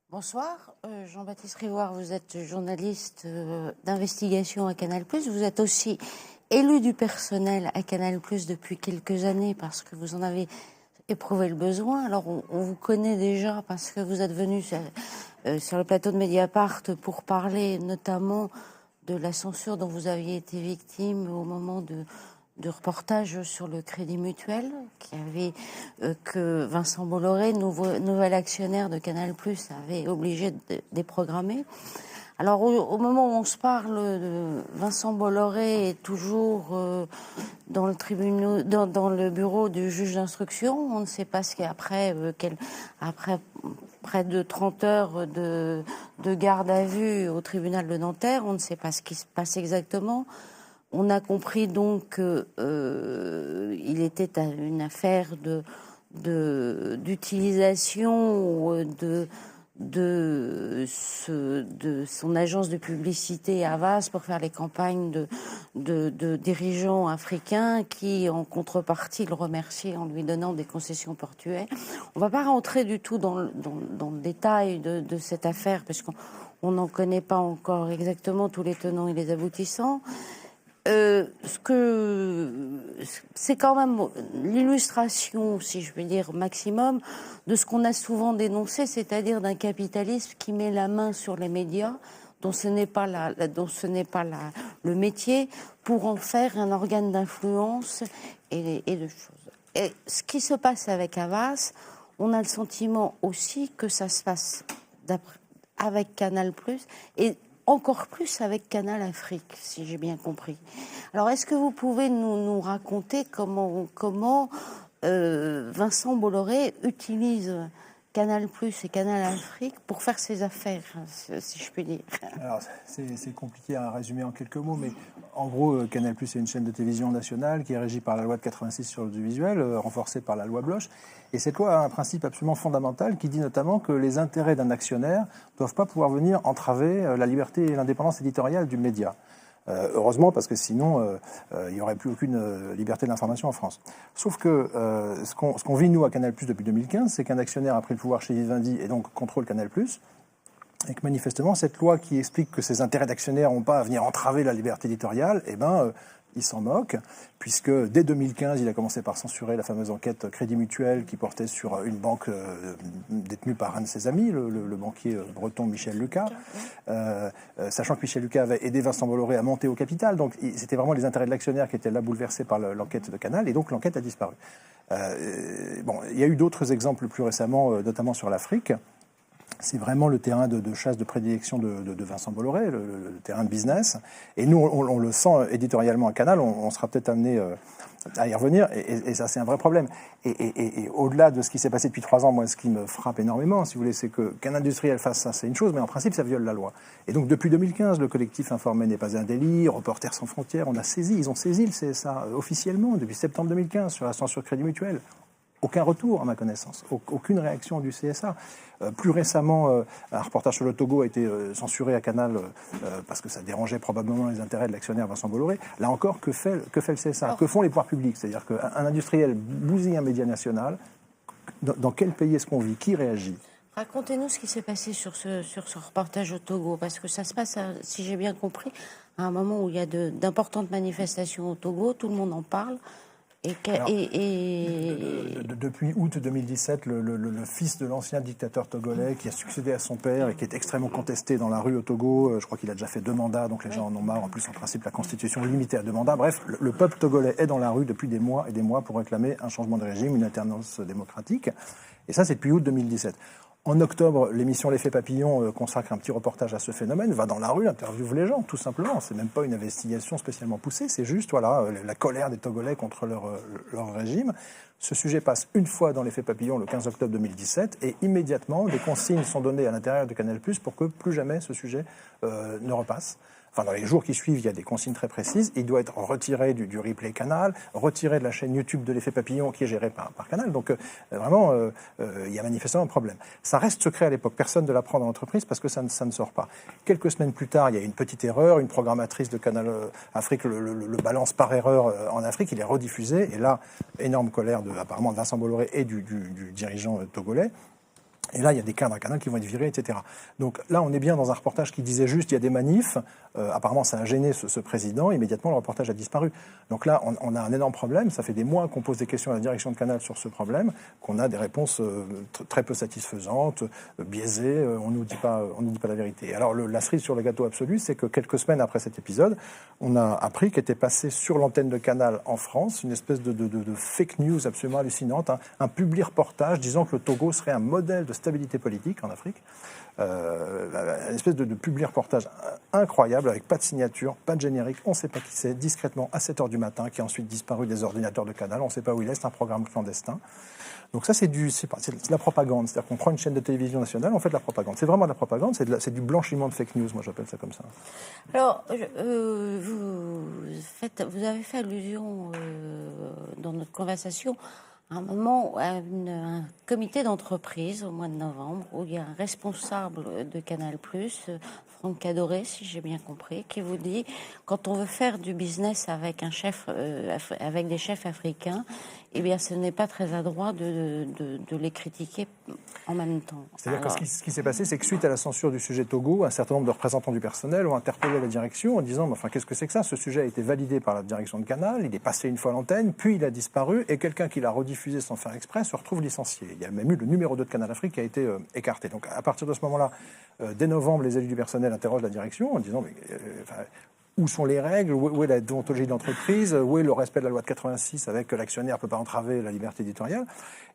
Bonsoir, Jean-Baptiste Rivoire, vous êtes journaliste d'investigation à Canal+. Vous êtes aussi élu du personnel à Canal+ depuis quelques années parce que vous en avez éprouvé le besoin. Alors on vous connaît déjà parce que vous êtes venu sur le plateau de Mediapart pour parler notamment de la censure dont vous aviez été victime au moment de reportage sur le Crédit Mutuel, qui avait que Vincent Bolloré, nouvel actionnaire de Canal+, avait obligé de déprogrammer. Alors au moment où on se parle, Vincent Bolloré est toujours dans le bureau du juge d'instruction. On ne sait pas ce qu'après après près de 30 heures de garde à vue au tribunal de Nanterre, on ne sait pas ce qui se passe exactement. On a compris donc qu'il était à une affaire d'utilisation de son agence de publicité Havas pour faire les campagnes de dirigeants africains qui, en contrepartie, le remerciaient en lui donnant des concessions portuaires. On ne va pas rentrer du tout dans le détail de cette affaire parce qu'on n'en connaît pas encore exactement tous les tenants et les aboutissants. C'est quand même l'illustration, si je veux dire maximum, de ce qu'on a souvent dénoncé, c'est-à-dire d'un capitalisme qui met la main sur les médias, dont ce n'est pas le métier, pour en faire un organe d'influence et de choses. Et ce qui se passe avec Havas, on a le sentiment aussi que ça se passe avec Canal+, et encore plus avec Canal Afrique, si j'ai bien compris. Alors, est-ce que vous pouvez nous raconter comment Vincent Bolloré utilise Canal+ et Canal Afrique pour faire ses affaires, si je puis dire? Alors, c'est compliqué à résumer en quelques mots, mais en gros, Canal+, est une chaîne de télévision nationale qui est régie par la loi de 86 sur l'audiovisuel, renforcée par la loi Bloch. Et cette loi a un principe absolument fondamental qui dit notamment que les intérêts d'un actionnaire ne doivent pas pouvoir venir entraver la liberté et l'indépendance éditoriale du média. Heureusement, parce que sinon, il n'y aurait plus aucune liberté d'information en France. Sauf que ce qu'on vit, nous, à Canal+, depuis 2015, c'est qu'un actionnaire a pris le pouvoir chez Vivendi et donc contrôle Canal+. Et que manifestement, cette loi qui explique que ces intérêts d'actionnaires n'ont pas à venir entraver la liberté éditoriale, il s'en moque, puisque dès 2015, il a commencé par censurer la fameuse enquête Crédit Mutuel qui portait sur une banque détenue par un de ses amis, le banquier breton Michel Lucas, sachant que Michel Lucas avait aidé Vincent Bolloré à monter au capital. Donc c'était vraiment les intérêts de l'actionnaire qui étaient là bouleversés par l'enquête de Canal, et donc l'enquête a disparu. Il y a eu d'autres exemples plus récemment, notamment sur l'Afrique. C'est vraiment le terrain de chasse de prédilection de Vincent Bolloré, le terrain de business. Et nous, on le sent éditorialement à Canal, on sera peut-être amené à y revenir, et ça, c'est un vrai problème. Et au-delà de ce qui s'est passé depuis 3 ans, moi, ce qui me frappe énormément, si vous voulez, c'est qu'un industriel fasse ça, c'est une chose, mais en principe, ça viole la loi. Et donc, depuis 2015, le collectif Informé n'est pas un délit, Reporters sans frontières, ils ont saisi le CSA officiellement, depuis septembre 2015, sur la censure Crédit Mutuel. Aucun retour, à ma connaissance, aucune réaction du CSA. Plus récemment, un reportage sur le Togo a été censuré à Canal parce que ça dérangeait probablement les intérêts de l'actionnaire Vincent Bolloré. Là encore, que fait le CSA? Que font les pouvoirs publics? C'est-à-dire qu'un industriel bousille un média national. Dans quel pays est-ce qu'on vit? Qui réagit? Racontez-nous ce qui s'est passé sur ce reportage au Togo, parce que ça se passe, si j'ai bien compris, à un moment où il y a d'importantes manifestations au Togo, tout le monde en parle. Depuis août 2017, le fils de l'ancien dictateur togolais qui a succédé à son père et qui est extrêmement contesté dans la rue au Togo, je crois qu'il a déjà fait 2 mandats, donc les gens en ont marre. En plus, en principe, la Constitution est limitée à 2 mandats. Bref, le peuple togolais est dans la rue depuis des mois et des mois pour réclamer un changement de régime, une alternance démocratique. Et ça, c'est depuis août 2017. En octobre, l'émission L'Effet Papillon consacre un petit reportage à ce phénomène, va dans la rue, interviewe les gens, tout simplement. C'est même pas une investigation spécialement poussée, c'est juste la colère des Togolais contre leur régime. Ce sujet passe une fois dans L'Effet Papillon le 15 octobre 2017 et immédiatement, des consignes sont données à l'intérieur de Canal+ pour que plus jamais ce sujet ne repasse. Enfin, dans les jours qui suivent, il y a des consignes très précises. Il doit être retiré du replay Canal, retiré de la chaîne YouTube de l'Effet Papillon qui est gérée par Canal. Donc, vraiment, il y a manifestement un problème. Ça reste secret à l'époque. Personne ne l'apprend dans l'entreprise parce que ça ne sort pas. Quelques semaines plus tard, il y a une petite erreur. Une programmatrice de Canal Afrique le balance par erreur en Afrique. Il est rediffusé. Et là, énorme colère apparemment de Vincent Bolloré et du dirigeant togolais. Et là, il y a des cadres d'un canal qui vont être virés, etc. Donc là, on est bien dans un reportage qui disait juste, il y a des manifs. Apparemment, ça a gêné ce président. Immédiatement, le reportage a disparu. Donc là, on a un énorme problème. Ça fait des mois qu'on pose des questions à la direction de Canal sur ce problème, qu'on a des réponses très peu satisfaisantes, biaisées. On nous dit pas la vérité. Alors, la cerise sur le gâteau absolu, c'est que quelques semaines après cet épisode, on a appris qu'était passé sur l'antenne de Canal en France une espèce de fake news absolument hallucinante, un public reportage disant que le Togo serait un modèle de stabilité politique en Afrique. Une espèce de public reportage incroyable, avec pas de signature, pas de générique, on ne sait pas qui c'est, discrètement à 7h du matin, qui a ensuite disparu des ordinateurs de Canal, on ne sait pas où il est, c'est un programme clandestin. Donc ça, c'est de la propagande, c'est-à-dire qu'on prend une chaîne de télévision nationale, on fait de la propagande. C'est vraiment de la propagande, c'est du blanchiment de fake news, moi j'appelle ça comme ça. Alors, vous avez fait allusion dans notre conversation à un moment à un comité d'entreprise au mois de novembre où il y a un responsable de Canal+, Franck Cadoré, si j'ai bien compris, qui vous dit quand on veut faire du business avec un chef, avec des chefs africains, eh bien, ce n'est pas très adroit de les critiquer en même temps. C'est-à-dire que ce qui s'est passé, c'est que suite à la censure du sujet Togo, un certain nombre de représentants du personnel ont interpellé la direction en disant mais enfin, qu'est-ce que c'est que ça? Ce sujet a été validé par la direction de Canal, il est passé une fois à l'antenne, puis il a disparu, et quelqu'un qui l'a rediffusé sans faire exprès se retrouve licencié. Il y a même eu le numéro 2 de Canal Afrique qui a été écarté. Donc à partir de ce moment-là, dès novembre, les élus du personnel interrogent la direction en disant mais, où sont les règles, où est la déontologie de l'entreprise, où est le respect de la loi de 86 avec que l'actionnaire ne peut pas entraver la liberté éditoriale.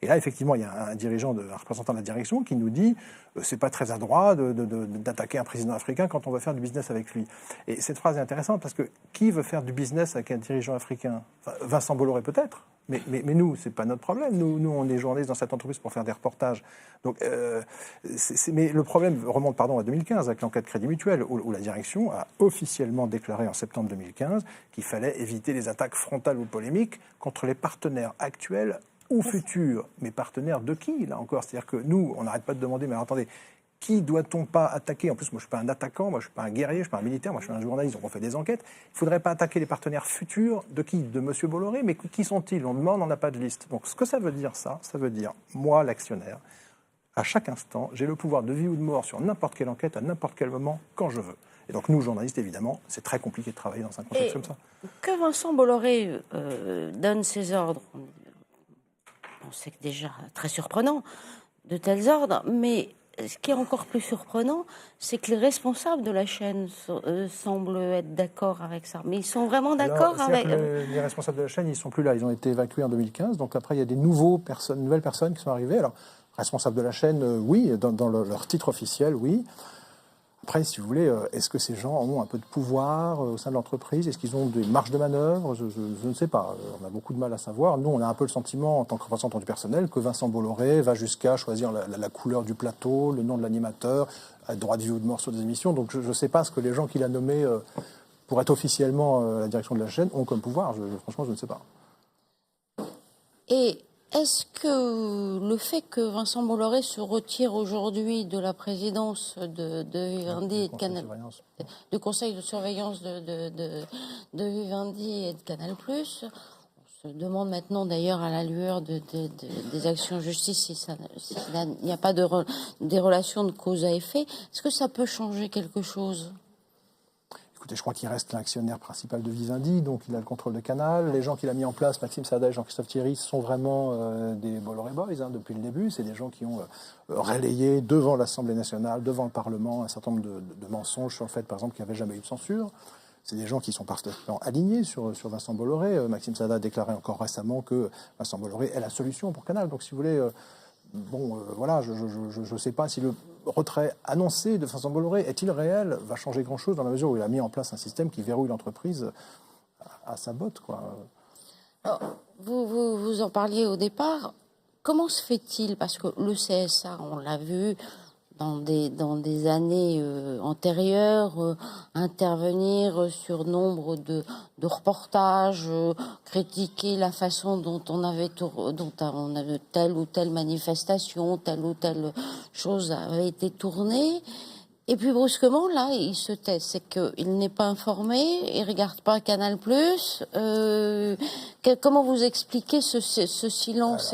Et là, effectivement, il y a un représentant de la direction qui nous dit c'est pas très adroit d'attaquer un président africain quand on veut faire du business avec lui. Et cette phrase est intéressante parce que qui veut faire du business avec un dirigeant africain? Vincent Bolloré peut-être, mais nous, c'est pas notre problème. Nous, on est journalistes dans cette entreprise pour faire des reportages. Donc, mais le problème remonte à 2015 avec l'enquête Crédit Mutuel où la direction a officiellement déclaré en septembre 2015 qu'il fallait éviter les attaques frontales ou polémiques contre les partenaires actuels ou futurs. Mais partenaires de qui, là encore? C'est-à-dire que nous, on n'arrête pas de demander, mais alors, attendez, qui doit-on pas attaquer? En plus, moi, je ne suis pas un attaquant, moi, je ne suis pas un guerrier, je ne suis pas un militaire, moi, je suis un journaliste, donc on fait des enquêtes. Il ne faudrait pas attaquer les partenaires futurs de qui? De M. Bolloré, mais qui sont-ils? On demande, on n'a pas de liste. Donc, ce que ça veut dire, ça veut dire, moi, l'actionnaire, à chaque instant, j'ai le pouvoir de vie ou de mort sur n'importe quelle enquête, à n'importe quel moment, quand je veux. Et donc, nous, journalistes, évidemment, c'est très compliqué de travailler dans un contexte comme ça. Que Vincent Bolloré donne ses ordres, c'est déjà très surprenant, de tels ordres, mais ce qui est encore plus surprenant, c'est que les responsables de la chaîne semblent être d'accord avec ça. Mais ils sont vraiment d'accord avec... Les responsables de la chaîne, ils ne sont plus là. Ils ont été évacués en 2015. Donc après, il y a des nouvelles personnes qui sont arrivées. Alors, responsables de la chaîne, oui, dans leur titre officiel, oui. Après, si vous voulez, est-ce que ces gens ont un peu de pouvoir au sein de l'entreprise? Est-ce qu'ils ont des marges de manœuvre? Je ne sais pas. On a beaucoup de mal à savoir. Nous, on a un peu le sentiment, en tant que représentant du personnel, que Vincent Bolloré va jusqu'à choisir la couleur du plateau, le nom de l'animateur, droit de vie ou de mort sur des émissions. Donc, je ne sais pas ce que les gens qu'il a nommés pour être officiellement à la direction de la chaîne ont comme pouvoir. Franchement, je ne sais pas. Et est-ce que le fait que Vincent Bolloré se retire aujourd'hui de la présidence de Vivendi et de Canal, du conseil de surveillance de Vivendi et de Canal+, on se demande maintenant d'ailleurs à la lueur des actions de justice s'il n'y a pas des relations de cause à effet, est-ce que ça peut changer quelque chose? Écoutez, je crois qu'il reste l'actionnaire principal de Vivendi, donc il a le contrôle de Canal. Les gens qu'il a mis en place, Maxime Sada et Jean-Christophe Thierry, sont vraiment des Bolloré Boys depuis le début. C'est des gens qui ont relayé devant l'Assemblée nationale, devant le Parlement, un certain nombre de mensonges sur le fait, par exemple, qu'il n'y avait jamais eu de censure. C'est des gens qui sont parfaitement alignés sur Vincent Bolloré. Maxime Sada a déclaré encore récemment que Vincent Bolloré est la solution pour Canal. Donc, si vous voulez... voilà, je ne sais pas si le retrait annoncé de Vincent Bolloré est-il réel, va changer grand-chose dans la mesure où il a mis en place un système qui verrouille l'entreprise à sa botte, quoi. Alors, vous en parliez au départ. Comment se fait-il? Parce que le CSA, on l'a vu dans des années antérieures, intervenir sur nombre de reportages, critiquer la façon dont on avait telle ou telle manifestation, telle ou telle chose avait été tournée. Et puis brusquement, là, il se tait. C'est qu'il n'est pas informé, il regarde pas Canal+. Comment vous expliquez ce silence?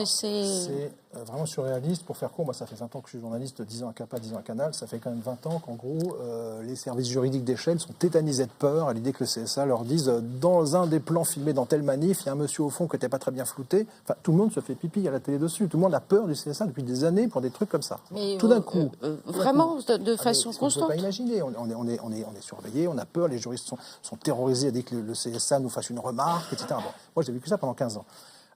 Alors, vraiment surréaliste. Pour faire court, moi, ça fait 20 ans que je suis journaliste, 10 ans à CAPA, 10 ans à Canal. Ça fait quand même 20 ans qu'en gros, les services juridiques des chaînes sont tétanisés de peur à l'idée que le CSA leur dise dans un des plans filmés dans telle manif, il y a un monsieur au fond qui n'était pas très bien flouté. Enfin, tout le monde se fait pipi à la télé dessus. Tout le monde a peur du CSA depuis des années pour des trucs comme ça. Mais tout d'un coup. Vraiment, de façon constante. On ne peut pas imaginer. On est surveillé, on a peur, les juristes sont terrorisés dès que le CSA nous fasse une remarque, etc. Bon, moi, j'ai vécu ça pendant 15 ans.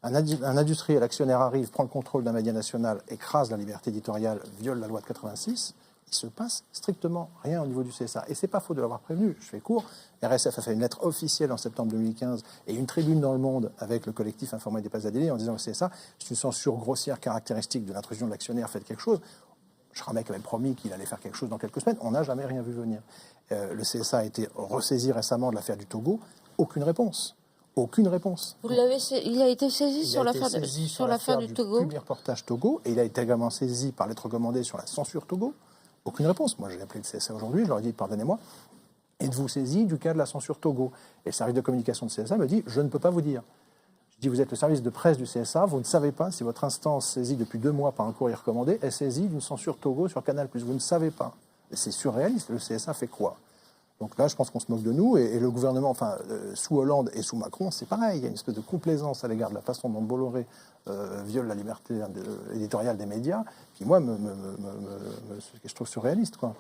Un industriel actionnaire arrive, prend le contrôle d'un média national, écrase la liberté éditoriale, viole la loi de 86. Il se passe strictement rien au niveau du CSA. Et c'est pas faux de l'avoir prévenu. Je fais court. RSF a fait une lettre officielle en septembre 2015 et une tribune dans Le Monde avec le collectif Informé des Pas à délai en disant que le CSA, c'est une censure grossière caractéristique de l'intrusion de l'actionnaire, faites quelque chose. Schramek avait promis qu'il allait faire quelque chose dans quelques semaines. On n'a jamais rien vu venir. Le CSA a été ressaisi récemment de l'affaire du Togo. Aucune réponse. Aucune réponse. Il a été saisi sur l'affaire du Togo. Premier reportage Togo, et il a été également saisi par lettre recommandée sur la censure Togo. Aucune réponse. Moi, j'ai appelé le CSA aujourd'hui, je leur ai dit, pardonnez-moi, êtes-vous saisi du cas de la censure Togo? Et le service de communication de CSA me dit, je ne peux pas vous dire. Je dis, vous êtes le service de presse du CSA, vous ne savez pas si votre instance saisie depuis 2 mois par un courrier recommandé est saisie d'une censure Togo sur Canal+. Vous ne savez pas. C'est surréaliste, le CSA fait quoi? Donc là, je pense qu'on se moque de nous, et le gouvernement, enfin, sous Hollande et sous Macron, c'est pareil. Il y a une espèce de complaisance à l'égard de la façon dont Bolloré viole la liberté éditoriale des médias, qui, moi, je trouve surréaliste, quoi.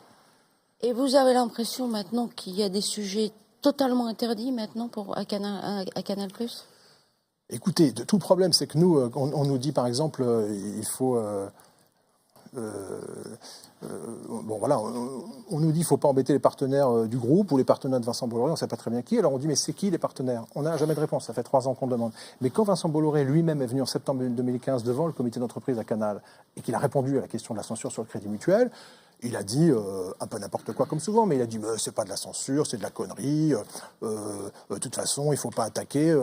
Et vous avez l'impression maintenant qu'il y a des sujets totalement interdits maintenant à Canal+. Écoutez, tout le problème, c'est que nous, on nous dit, par exemple, il faut... bon voilà, on nous dit qu'il ne faut pas embêter les partenaires du groupe ou les partenaires de Vincent Bolloré, on ne sait pas très bien qui. Alors on dit mais c'est qui les partenaires? On n'a jamais de réponse, ça fait 3 ans qu'on demande. Mais quand Vincent Bolloré lui-même est venu en septembre 2015 devant le comité d'entreprise à Canal et qu'il a répondu à la question de la censure sur le Crédit Mutuel, il a dit un peu n'importe quoi comme souvent, mais il a dit c'est pas de la censure, c'est de la connerie. De toute façon, il ne faut pas attaquer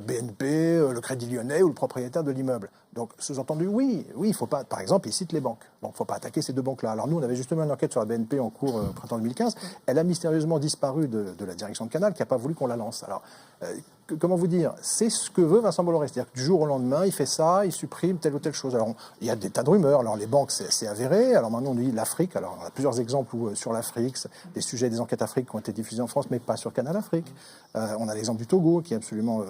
BNP, le Crédit Lyonnais ou le propriétaire de l'immeuble. Donc, sous-entendu, oui, il faut pas. Par exemple, il cite les banques. Bon, il ne faut pas attaquer ces 2 banques-là. Alors nous, on avait justement une enquête sur la BNP en cours printemps 2015. Elle a mystérieusement disparu de la direction de Canal, qui n'a pas voulu qu'on la lance. Alors, comment vous dire? C'est ce que veut Vincent Bolloré. C'est-à-dire que du jour au lendemain, il fait ça, il supprime telle ou telle chose. Alors, il y a des tas de rumeurs. Alors, les banques, c'est avéré. Alors maintenant, on dit l'Afrique. Alors, on a plusieurs exemples où, sur l'Afrique, des sujets des enquêtes Afrique qui ont été diffusés en France, mais pas sur Canal Afrique. On a l'exemple du Togo, qui est absolument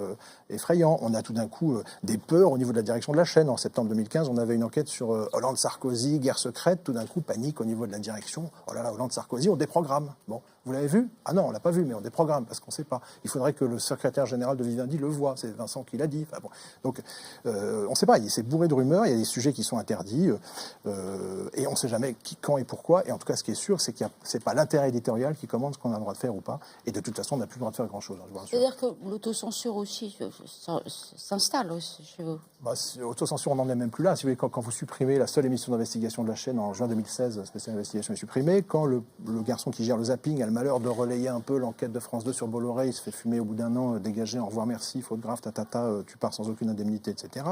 effrayant. On a tout d'un coup des peurs au niveau de la direction de la chaîne. En septembre 2015, on avait une enquête sur Hollande-Sarkozy, guerre secrète. Tout d'un coup, panique au niveau de la direction. Oh là là, Hollande-Sarkozy, on déprogramme. Bon, vous l'avez vu? Ah non, on l'a pas vu, mais on déprogramme, parce qu'on ne sait pas. Il faudrait que le secrétaire général de Vivendi le voie. C'est Vincent qui l'a dit. Enfin, bon. Donc, on ne sait pas. C'est bourré de rumeurs. Il y a des sujets qui sont interdits. Et on ne sait jamais qui, quand et pourquoi. Et en tout cas, ce qui est sûr, c'est que ce n'est pas l'intérêt éditorial qui commande ce qu'on a le droit de faire ou pas. Et de toute façon, on n'a plus le droit de faire grand-chose. C'est-à-dire que l'autocensure aussi s'installe aussi chez vous. Autocensure, on n'en est même plus là. Si vous voulez, quand vous supprimez la seule émission d'investigation de la chaîne en juin 2016, spéciale investigation est supprimée, quand le garçon qui gère le zapping a le malheur de relayer un peu l'enquête de France 2 sur Bolloré, il se fait fumer au bout d'1 an, dégagé, au revoir, merci, faute grave, tu pars sans aucune indemnité, etc.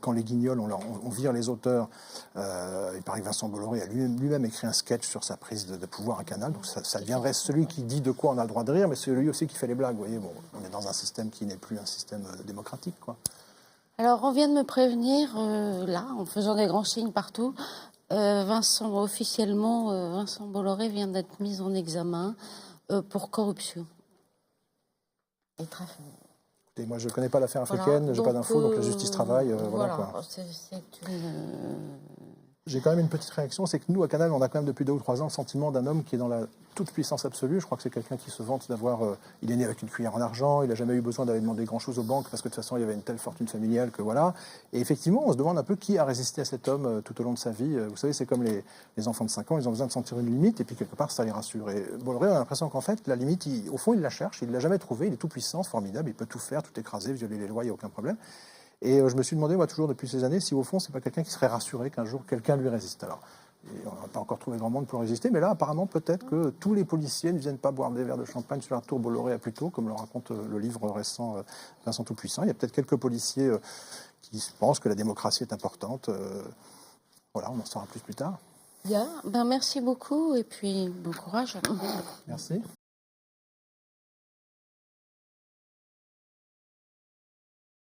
Quand les Guignols, on vire les auteurs, il paraît que Vincent Bolloré a lui-même écrit un sketch sur sa prise de pouvoir à Canal, donc ça deviendrait celui qui dit de quoi on a le droit de rire, mais c'est lui aussi qui fait les blagues. Vous voyez, bon, on est dans un système qui n'est plus un système démocratique, quoi. Alors, on vient de me prévenir, là, en faisant des grands signes partout, Vincent Bolloré vient d'être mis en examen pour corruption et trafic. Écoutez, moi, je ne connais pas l'affaire africaine, je n'ai pas d'infos, donc la justice travaille. Voilà, quoi. J'ai quand même une petite réaction, c'est que nous, à Canal, on a quand même depuis 2 ou 3 ans le sentiment d'un homme qui est dans la toute puissance absolue. Je crois que c'est quelqu'un qui se vante d'avoir... il est né avec une cuillère en argent, il n'a jamais eu besoin d'aller demander grand-chose aux banques, parce que de toute façon, il y avait une telle fortune familiale que voilà. Et effectivement, on se demande un peu qui a résisté à cet homme tout au long de sa vie. Vous savez, c'est comme les enfants de 5 ans, ils ont besoin de sentir une limite, et puis quelque part, ça les rassure. Et Bolloré, on a l'impression qu'en fait, la limite, au fond, il la cherche, il ne l'a jamais trouvée, il est tout puissant, formidable, il peut tout faire, tout écraser, violer les lois, il n'y a aucun problème. Et je me suis demandé, moi, toujours depuis ces années, si au fond, c'est pas quelqu'un qui serait rassuré qu'un jour, quelqu'un lui résiste. Alors, on n'a pas encore trouvé grand monde pour résister, mais là, apparemment, peut-être que tous les policiers ne viennent pas boire des verres de champagne sur la tour Bolloré à Puteaux, comme le raconte le livre récent Vincent Tout-Puissant. Il y a peut-être quelques policiers qui pensent que la démocratie est importante. Voilà, on en saura plus tard. Bien, merci beaucoup, et puis bon courage. Merci.